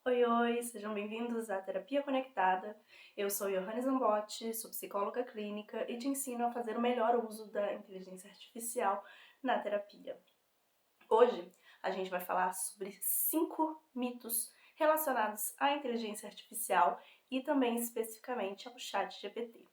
Oi, oi, sejam bem-vindos à Terapia Conectada. Eu sou Johanne Zambotti, sou psicóloga clínica e te ensino a fazer o melhor uso da inteligência artificial na terapia. Hoje a gente vai falar sobre 5 mitos relacionados à inteligência artificial e também especificamente ao ChatGPT.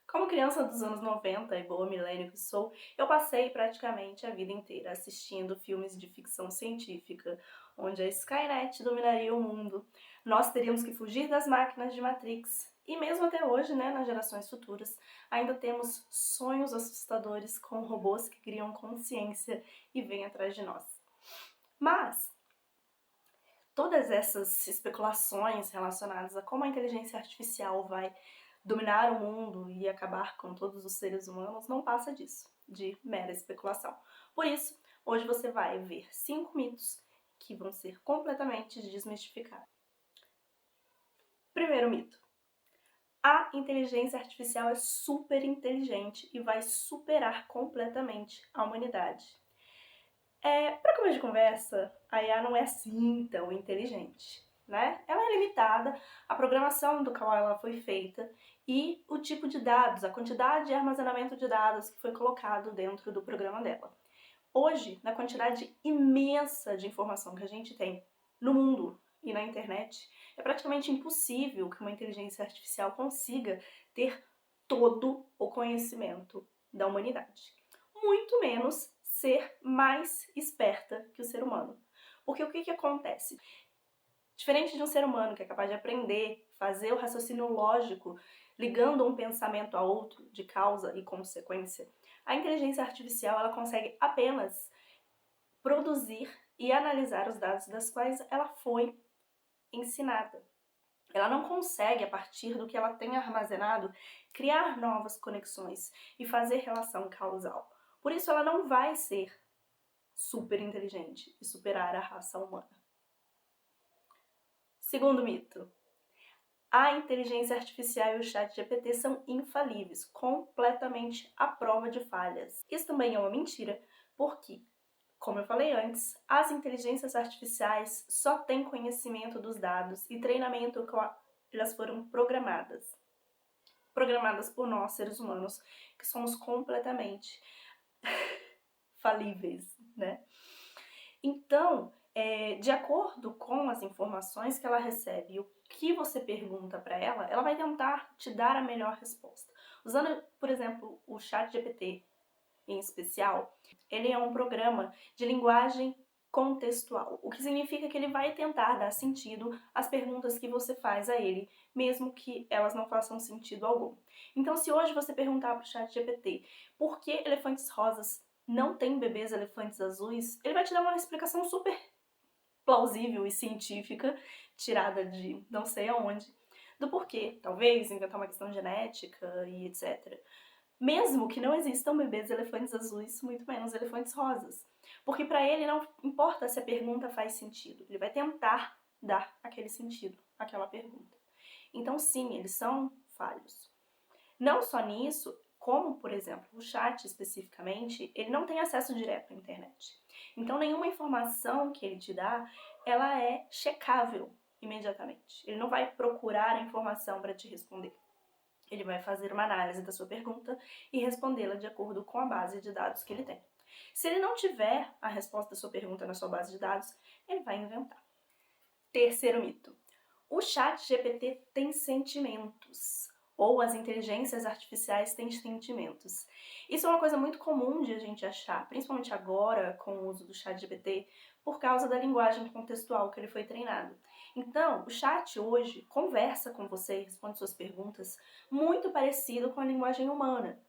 Como criança dos anos 90 e boa milênio que sou, eu passei praticamente a vida inteira assistindo filmes de ficção científica, onde a Skynet dominaria o mundo, nós teríamos que fugir das máquinas de Matrix, e mesmo até hoje, nas gerações futuras, ainda temos sonhos assustadores com robôs que criam consciência e vêm atrás de nós. Mas todas essas especulações relacionadas a como a inteligência artificial vai dominar o mundo e acabar com todos os seres humanos não passa disso, de mera especulação. Por isso, hoje você vai ver 5 mitos que vão ser completamente desmistificados. Primeiro mito. A inteligência artificial é super inteligente e vai superar completamente a humanidade. Para começo de conversa, a IA não é assim tão inteligente, né? Ela é limitada, a programação do qual ela foi feita e o tipo de dados, a quantidade e armazenamento de dados que foi colocado dentro do programa dela. Hoje, na quantidade imensa de informação que a gente tem no mundo e na internet, é praticamente impossível que uma inteligência artificial consiga ter todo o conhecimento da humanidade. Muito menos ser mais esperta que o ser humano. Porque o que acontece? Diferente de um ser humano que é capaz de aprender, fazer o raciocínio lógico, ligando um pensamento a outro, de causa e consequência, a inteligência artificial ela consegue apenas produzir e analisar os dados das quais ela foi ensinada. Ela não consegue, a partir do que ela tem armazenado, criar novas conexões e fazer relação causal. Por isso, ela não vai ser super inteligente e superar a raça humana. Segundo mito. A inteligência artificial e o ChatGPT são infalíveis, completamente à prova de falhas. Isso também é uma mentira, porque, como eu falei antes, as inteligências artificiais só têm conhecimento dos dados e treinamento que elas foram programadas. Programadas por nós, seres humanos, que somos completamente falíveis, né? Então, de acordo com as informações que ela recebe e o que você pergunta para ela vai tentar te dar a melhor resposta. Usando, por exemplo, o ChatGPT em especial, ele é um programa de linguagem contextual, o que significa que ele vai tentar dar sentido às perguntas que você faz a ele, mesmo que elas não façam sentido algum. Então, se hoje você perguntar para o ChatGPT por que elefantes rosas não têm bebês elefantes azuis, ele vai te dar uma explicação super plausível e científica, tirada de não sei aonde, do porquê. Talvez inventar uma questão genética e etc. Mesmo que não existam bebês elefantes azuis, muito menos elefantes rosas. Porque para ele não importa se a pergunta faz sentido, ele vai tentar dar aquele sentido àquela pergunta. Então sim, eles são falhos. Não só nisso, como, por exemplo, o chat especificamente, ele não tem acesso direto à internet. Então nenhuma informação que ele te dá, ela é checável imediatamente. Ele não vai procurar a informação para te responder. Ele vai fazer uma análise da sua pergunta e respondê-la de acordo com a base de dados que ele tem. Se ele não tiver a resposta da sua pergunta na sua base de dados, ele vai inventar. Terceiro mito. O ChatGPT tem sentimentos, ou as inteligências artificiais têm sentimentos. Isso é uma coisa muito comum de a gente achar, principalmente agora com o uso do ChatGPT, por causa da linguagem contextual que ele foi treinado. Então, o chat hoje conversa com você e responde suas perguntas muito parecido com a linguagem humana.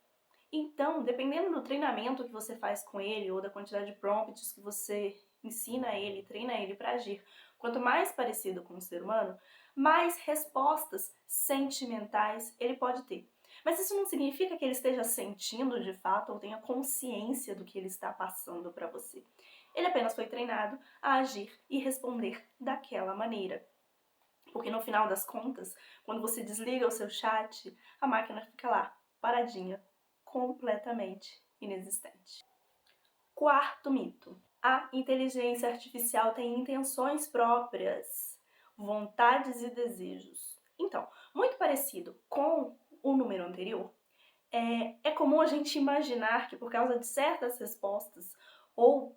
Então, dependendo do treinamento que você faz com ele ou da quantidade de prompts que você ensina ele, treina ele para agir, quanto mais parecido com o ser humano, mais respostas sentimentais ele pode ter. Mas isso não significa que ele esteja sentindo de fato ou tenha consciência do que ele está passando para você. Ele apenas foi treinado a agir e responder daquela maneira. Porque no final das contas, quando você desliga o seu chat, a máquina fica lá, paradinha, completamente inexistente. Quarto mito. A inteligência artificial tem intenções próprias. vontades e desejos. Então, muito parecido com o número anterior, é comum a gente imaginar que por causa de certas respostas, ou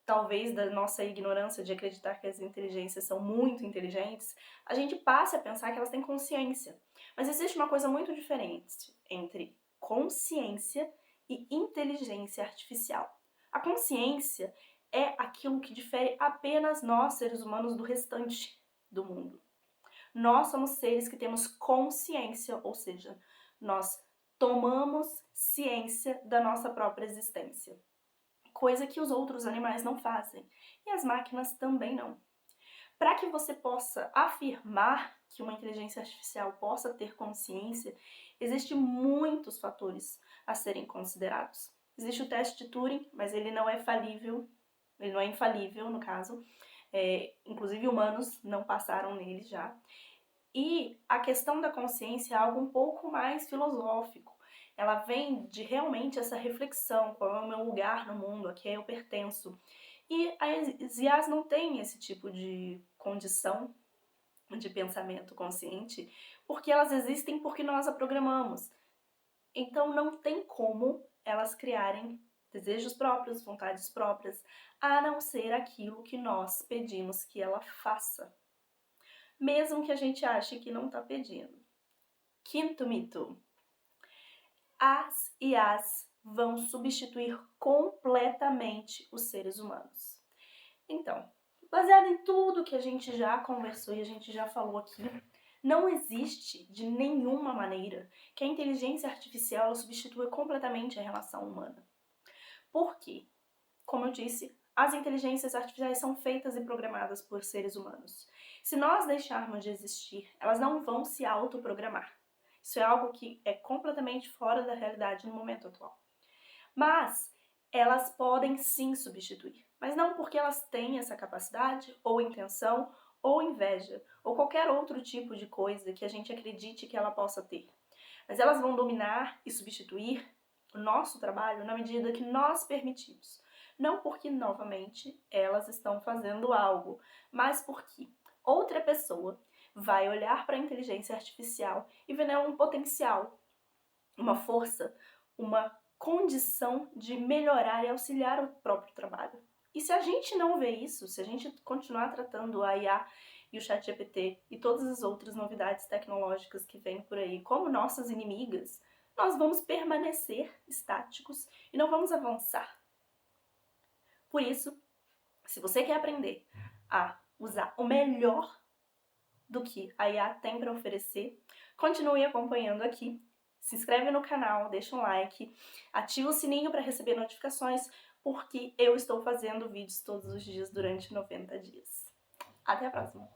talvez da nossa ignorância de acreditar que as inteligências são muito inteligentes, a gente passe a pensar que elas têm consciência. Mas existe uma coisa muito diferente entre consciência e inteligência artificial. A consciência é aquilo que difere apenas nós, seres humanos, do restante do mundo. Nós somos seres que temos consciência, ou seja, nós tomamos ciência da nossa própria existência. Coisa que os outros animais não fazem. E as máquinas também não. Para que você possa afirmar que uma inteligência artificial possa ter consciência, existem muitos fatores a serem considerados. Existe o teste de Turing, mas ele não é falível, ele não é infalível, no caso. Inclusive humanos não passaram nele já. E a questão da consciência é algo um pouco mais filosófico. Ela vem de realmente essa reflexão, qual é o meu lugar no mundo, a que eu pertenço. E as IAs não têm esse tipo de condição de pensamento consciente, porque elas existem porque nós a programamos. Então não tem como elas criarem desejos próprios, vontades próprias, a não ser aquilo que nós pedimos que ela faça. Mesmo que a gente ache que não está pedindo. Quinto mito. As IAs vão substituir completamente os seres humanos. Então, baseado em tudo que a gente já conversou e a gente já falou aqui, não existe de nenhuma maneira que a inteligência artificial substitua completamente a relação humana. Por quê? Como eu disse, as inteligências artificiais são feitas e programadas por seres humanos. Se nós deixarmos de existir, elas não vão se autoprogramar. Isso é algo que é completamente fora da realidade no momento atual. Mas elas podem sim substituir. Mas não porque elas têm essa capacidade, ou intenção, ou inveja, ou qualquer outro tipo de coisa que a gente acredite que ela possa ter. Mas elas vão dominar e substituir o nosso trabalho na medida que nós permitimos. Não porque, novamente, elas estão fazendo algo, mas porque outra pessoa vai olhar para a inteligência artificial e ver nela um potencial, uma força, uma condição de melhorar e auxiliar o próprio trabalho. E se a gente não vê isso, se a gente continuar tratando a IA e o ChatGPT e todas as outras novidades tecnológicas que vêm por aí como nossas inimigas, nós vamos permanecer estáticos e não vamos avançar. Por isso, se você quer aprender a usar o melhor do que a IA tem para oferecer, continue acompanhando aqui. Se inscreve no canal, deixa um like, ativa o sininho para receber notificações, porque eu estou fazendo vídeos todos os dias durante 90 dias. Até a próxima!